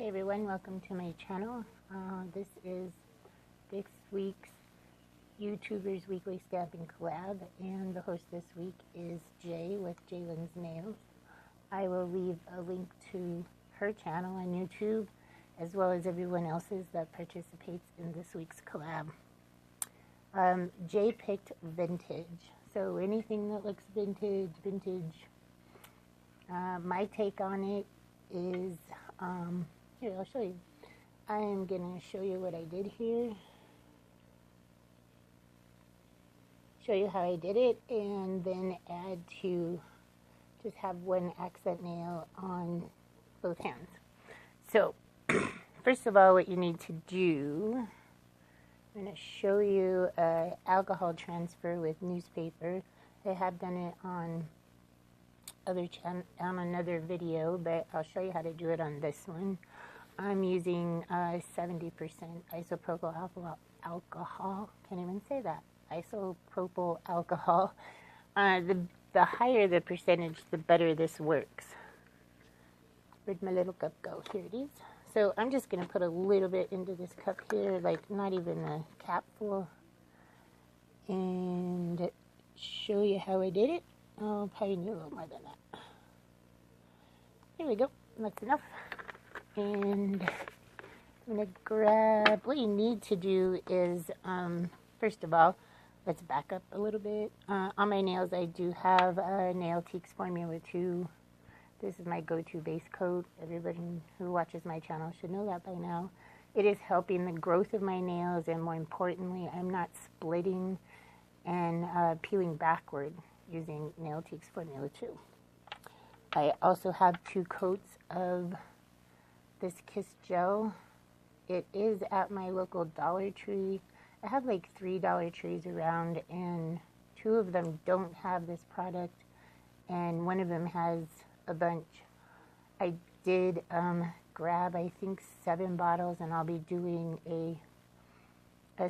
Hey everyone, welcome to my channel. This is this week's YouTuber's Weekly Stamping Collab, and the host this week is Jay with Jalen's Nails. I will leave a link to her channel on YouTube, as well as everyone else's that participates in this week's collab. Jay picked vintage, so anything that looks vintage. My take on it is, here, I'll show you. I am going to show you what I did here. Show you how I did it, and then add to just have one accent nail on both hands. So, first of all, what you need to do, I'm going to show you alcohol transfer with newspaper. I have done it on another video, but I'll show you how to do it on this one. I'm using 70% isopropyl alcohol. Can't even say that. Isopropyl alcohol. The higher the percentage, the better this works. Where'd my little cup go? Here it is. So I'm just going to put a little bit into this cup here, like not even a cap full, and show you how I did it. I'll probably need a little more than that. There we go. That's enough. And I'm going to grab, what you need to do is, first of all, let's back up a little bit. On my nails, I do have a Nail Teaks Formula 2. This is my go-to base coat. Everybody who watches my channel should know that by now. It is helping the growth of my nails, and more importantly, I'm not splitting and peeling backward using Nail Teaks Formula 2. I also have 2 coats of this Kiss Gel. It is at my local Dollar Tree. I have like 3 Dollar Trees around, and 2 of them don't have this product, and one of them has a bunch. I did grab, I think, 7 bottles, and I'll be doing a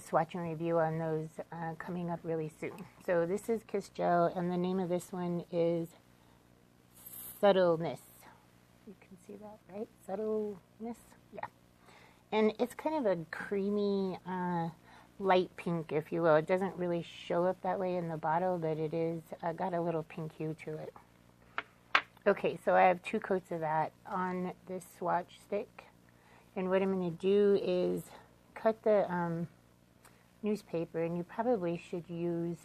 swatch and review on those coming up really soon. So this is Kiss Gel, and the name of this one is Suttleness. You can see that, right? Suttleness? Yeah. And it's kind of a creamy, light pink, if you will. It doesn't really show up that way in the bottle, but it is got a little pink hue to it. Okay, so I have 2 coats of that on this swatch stick. And what I'm going to do is cut the newspaper, and you probably should use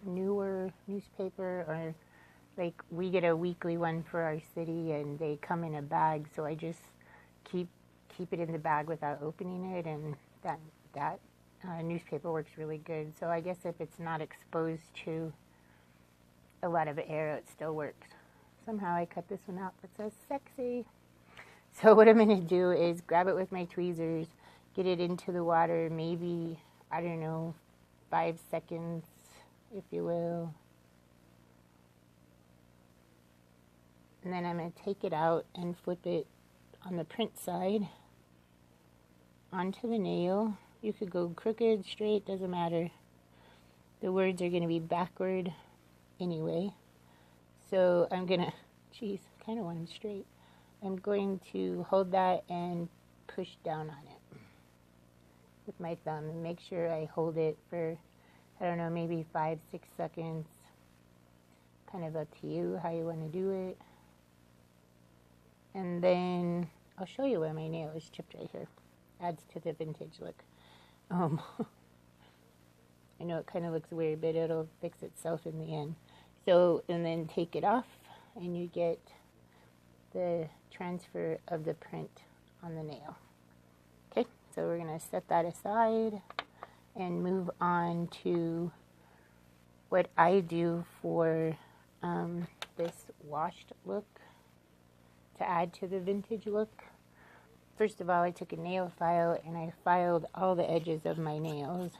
newer newspaper, or like we get a weekly one for our city, and they come in a bag, so I just keep it in the bag without opening it, and that newspaper works really good. So I guess if it's not exposed to a lot of air, it still works. Somehow I cut this one out that says sexy. So what I'm going to do is grab it with my tweezers, get it into the water, maybe, I don't know, 5 seconds, if you will. And then I'm going to take it out and flip it on the print side onto the nail. You could go crooked, straight, doesn't matter. The words are going to be backward anyway. So I'm going to, geez, kind of want them straight. I'm going to hold that and push down on it with my thumb, and make sure I hold it for, I don't know, maybe 5-6 seconds. Kind of up to you how you want to do it. And then I'll show you where my nail is chipped right here. Adds to the vintage look. I know it kind of looks weird, but it'll fix itself in the end. So, and then take it off, and you get the transfer of the print on the nail. Okay, so we're going to set that aside and move on to what I do for this washed look to add to the vintage look. First of all, I took a nail file and I filed all the edges of my nails,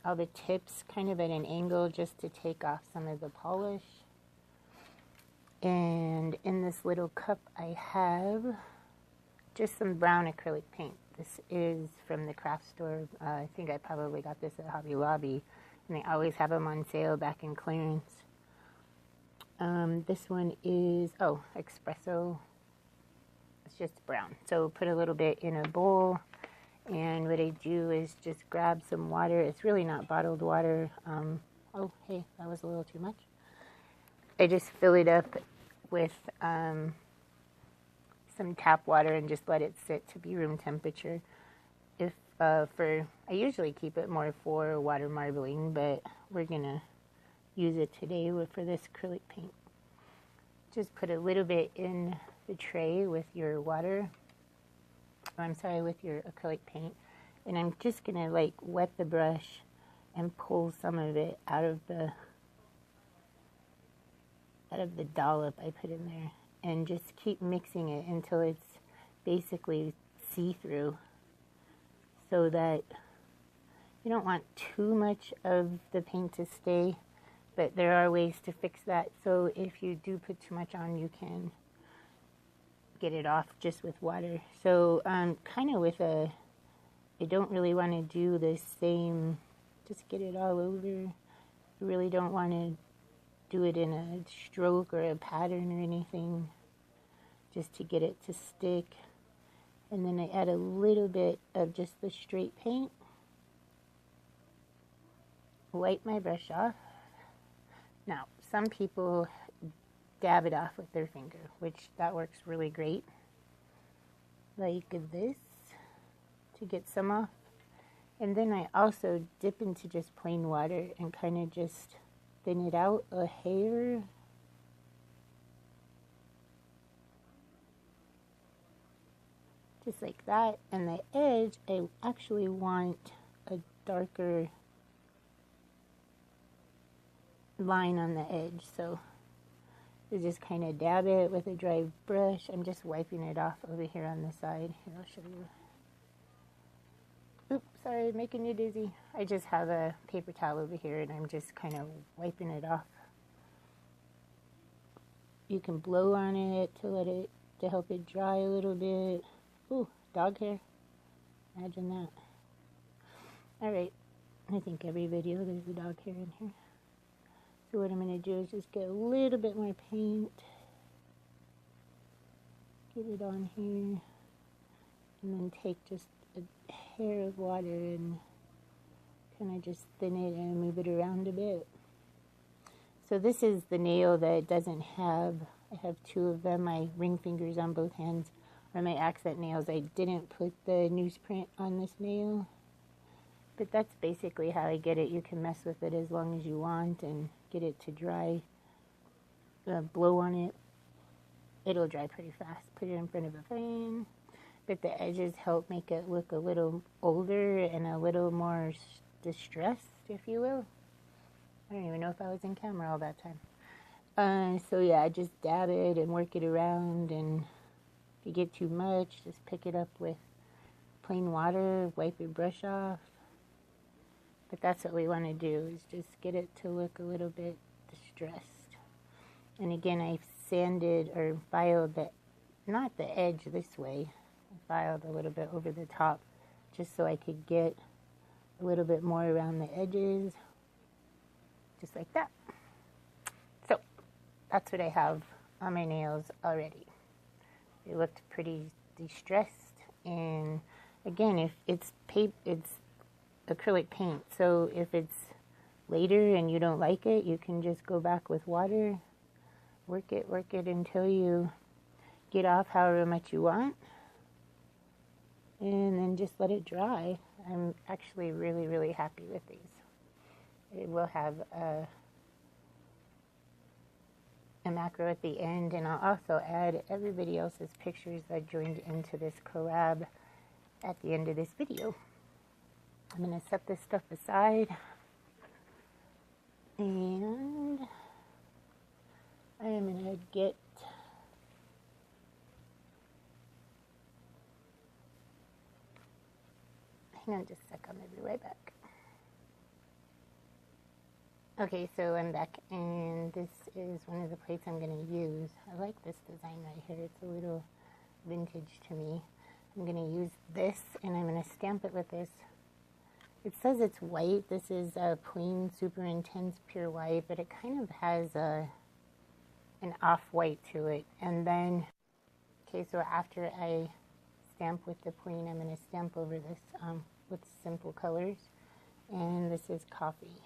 all the tips kind of at an angle, just to take off some of the polish. And in this little cup I have just some brown acrylic paint. This is from the craft store. I think I probably got this at Hobby Lobby, and they always have them on sale back in clearance. This one is, Espresso. It's just brown. So put a little bit in a bowl, and what I do is just grab some water. It's really not bottled water. Oh, hey, that was a little too much. I just fill it up with some tap water and just let it sit to be room temperature. If I usually keep it more for water marbling, but we're gonna use it today for this acrylic paint. Just put a little bit in the tray with your water. With your acrylic paint, and I'm just gonna like wet the brush and pull some of it out of the dollop I put in there, and just keep mixing it until it's basically see-through, so that you don't want too much of the paint to stay, but there are ways to fix that. So if you do put too much on, you can get it off just with water. So kind of with I don't really want to do the same, just get it all over. You really don't want to do it in a stroke or a pattern or anything, just to get it to stick. And then I add a little bit of just the straight paint. Wipe my brush off. Now, some people dab it off with their finger, which that works really great, like this, to get some off. And then I also dip into just plain water and kind of just thin it out a hair. Just like that. And the edge, I actually want a darker line on the edge, so you just kind of dab it with a dry brush. I'm just wiping it off over here on the side. Here, I'll show you. Oops, sorry, making you dizzy. I just have a paper towel over here, and I'm just kind of wiping it off. You can blow on it to help it dry a little bit. Ooh, dog hair. Imagine that. Alright, I think every video there's a dog hair in here. So what I'm going to do is just get a little bit more paint, get it on here, and then take just a hair of water and kind of just thin it and move it around a bit. So this is the nail that doesn't have, I have two of them, my ring fingers on both hands are my accent nails. I didn't put the newsprint on this nail, but that's basically how I get it. You can mess with it as long as you want and get it to dry. Blow on it. It'll dry pretty fast. Put it in front of a fan. But the edges help make it look a little older and a little more distressed, if you will. I don't even know if I was in camera all that time. So yeah, I just dab it and work it around, and if you get too much, just pick it up with plain water, wipe your brush off. But that's what we want to do, is just get it to look a little bit distressed. And again, I sanded or filed not the edge this way. I filed a little bit over the top just so I could get a little bit more around the edges. Just like that. So, that's what I have on my nails already. They looked pretty distressed. And again, if it's acrylic paint, so if it's later and you don't like it, you can just go back with water, work it until you get off however much you want, and then just let it dry. I'm actually really, really happy with these. It will have a macro at the end, and I'll also add everybody else's pictures that joined into this collab at the end of this video. I'm going to set this stuff aside, and I am going to get hang on just a sec, I'll be right back. Okay, so I'm back, and this is one of the plates I'm going to use. I like this design right here. It's a little vintage to me. I'm going to use this, and I'm going to stamp it with this. It says it's white. This is a Pueen Super Intense Pure White, but it kind of has an off-white to it. And then Okay, so after I stamp with the Pueen, I'm going to stamp over this with Sinfulcolors. And this is Coffee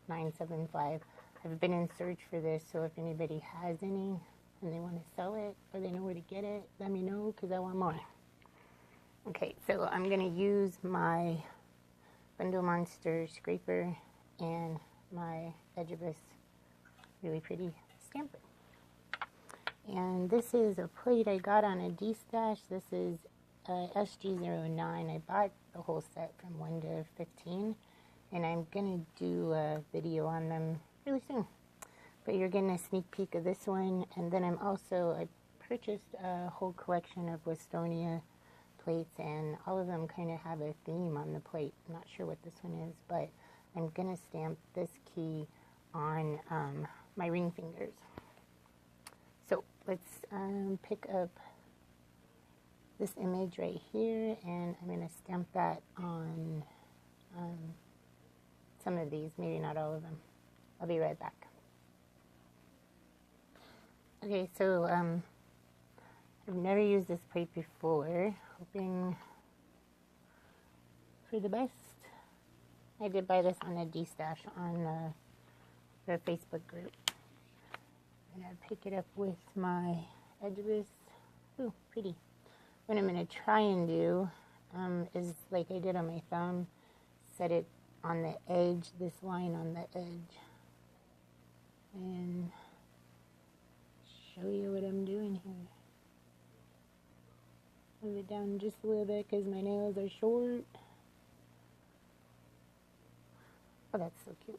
975. I've been in search for this, so if anybody has any and they want to sell it or they know where to get it, let me know because I want more. Okay, so I'm going to use my Bundle Monster scraper and my Edgeibus really pretty stamper. And this is a plate I got on a destash. This is SG09. I bought the whole set from 1 to 15, and I'm going to do a video on them really soon. But you're getting a sneak peek of this one, and then I purchased a whole collection of Westonia plates, and all of them kind of have a theme on the plate. I'm not sure what this one is, but I'm going to stamp this key on my ring fingers. So let's pick up this image right here, and I'm going to stamp that on some of these, maybe not all of them. I'll be right back. Okay, so I've never used this plate before, hoping for the best. I did buy this on a destash on the Facebook group. I'm going to pick it up with my Edgeibus. Ooh, pretty. What I'm going to try and do is, like I did on my thumb, set it on the edge, this line on the edge, and show you what I'm doing here. Move it down just a little bit because my nails are short. Oh, that's so cute.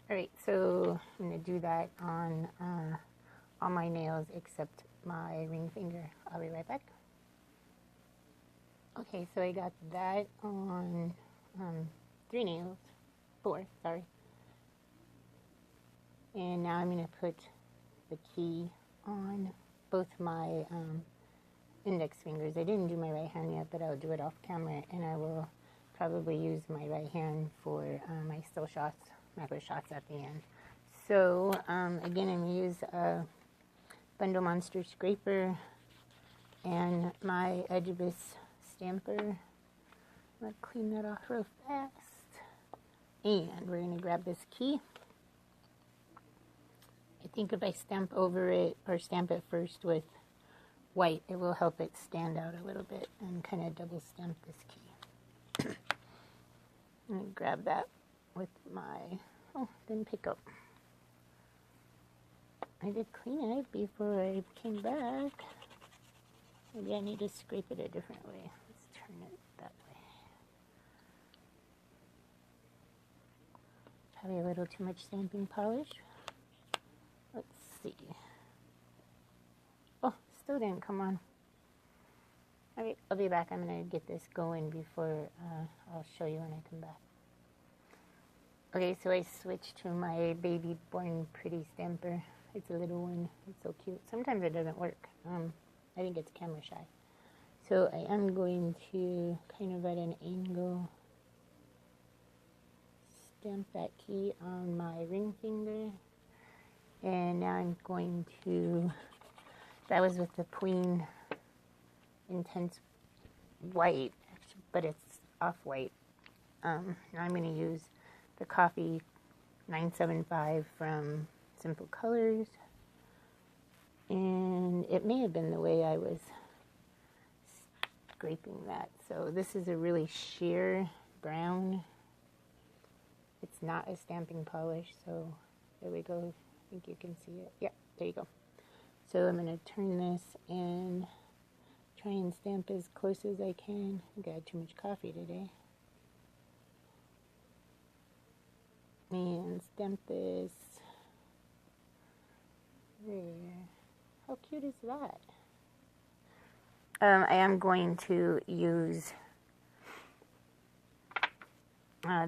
Alright, so I'm going to do that on all my nails except my ring finger. I'll be right back. Okay, so I got that on 3 nails. 4, sorry. And now I'm going to put the key on both my index fingers. I didn't do my right hand yet, but I'll do it off camera, and I will probably use my right hand for my still shots, macro shots at the end. So again, I'm going to use a Bundle Monster scraper and my Edgeibus stamper. I'm going to clean that off real fast. And we're going to grab this key. I think if I stamp over it, or stamp it first with white, it will help it stand out a little bit, and kind of double stamp this key. I'm going to grab that with my, oh, didn't pick up. I did clean it before I came back. Maybe I need to scrape it a different way. Let's turn it that way. Probably a little too much stamping polish. Let's see. Oh, still didn't come on. Alright, I'll be back. I'm going to get this going before I'll show you when I come back. Okay, so I switched to my Baby Born Pretty stamper. It's a little one. It's so cute. Sometimes it doesn't work. I think it's camera shy. So I am going to, kind of at an angle, stamp that key on my ring finger. And now I'm going to, that was with the Pueen Intense White, but it's off-white. Now I'm going to use the Coffee 975 from Sinfulcolors. And it may have been the way I was scraping that. So this is a really sheer brown. It's not a stamping polish, so there we go. I think you can see it. Yeah, there you go. So I'm going to turn this and try and stamp as close as I can. I think I had too much coffee today. And stamp this there. How cute is that? I am going to use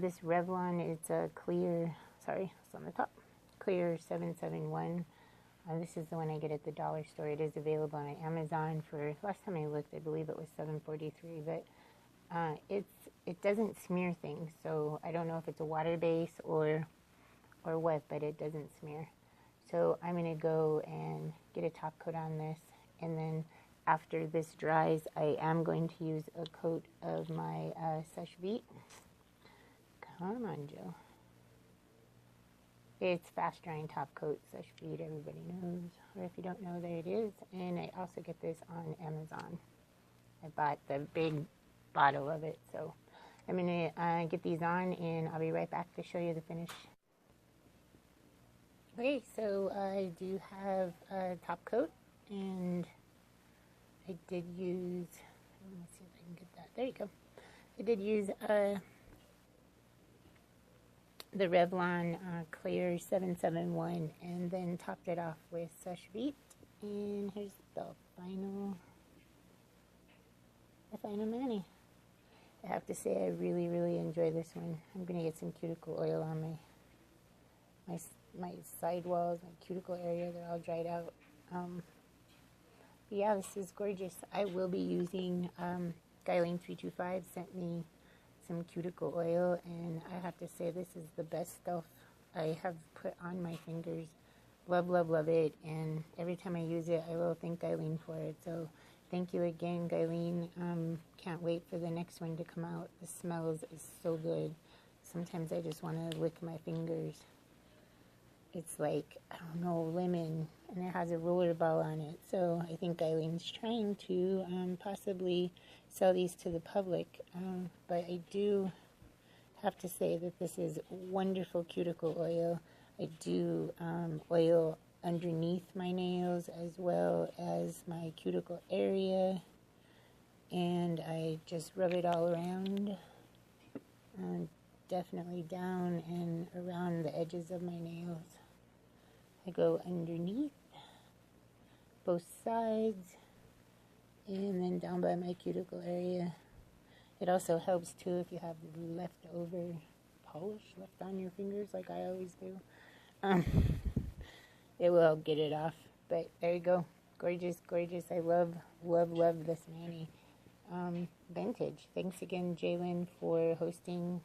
this Revlon. It's a clear, sorry, it's on the top. Clear 771. This is the one I get at the dollar store. It is available on Amazon for, last time I looked, I believe it was $7.43, but it doesn't smear things, so I don't know if it's a water base or what, but it doesn't smear. So I'm going to go and get a top coat on this, and then after this dries, I am going to use a coat of my Sèche Vite. Come on, Joe. It's fast drying top coat, Sèche Vite, everybody knows. Or if you don't know, there it is. And I also get this on Amazon. I bought the big bottle of it, so I'm going to get these on, and I'll be right back to show you the finish. Okay, so I do have a top coat, and I did use, let's see if I can get that, there you go. I did use the Revlon Clear 771, and then topped it off with Sèche Vite, and here's the final mani. I have to say I really, really enjoy this one. I'm going to get some cuticle oil on my side walls, my cuticle area. They're all dried out. Yeah, this is gorgeous. I will be using Guyline325 sent me some cuticle oil, and I have to say this is the best stuff I have put on my fingers. Love, love, love it, and every time I use it, I will thank Guyline for it. So thank you again, Guyline. Can't wait for the next one to come out. The smells is so good. Sometimes I just want to lick my fingers. It's like, I don't know, lemon, and it has a roller ball on it. So I think Guyline's trying to possibly sell these to the public. But I do have to say that this is wonderful cuticle oil. I do oil underneath my nails as well as my cuticle area. And I just rub it all around. Definitely down and around the edges of my nails. I go underneath, both sides, and then down by my cuticle area. It also helps too if you have leftover polish left on your fingers, like I always do. It will get it off. But there you go. Gorgeous, gorgeous. I love, love, love this mani. Vintage. Thanks again, Jalen, for hosting.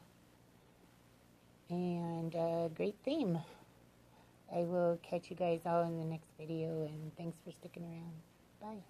And great theme. I will catch you guys all in the next video, and thanks for sticking around. Bye.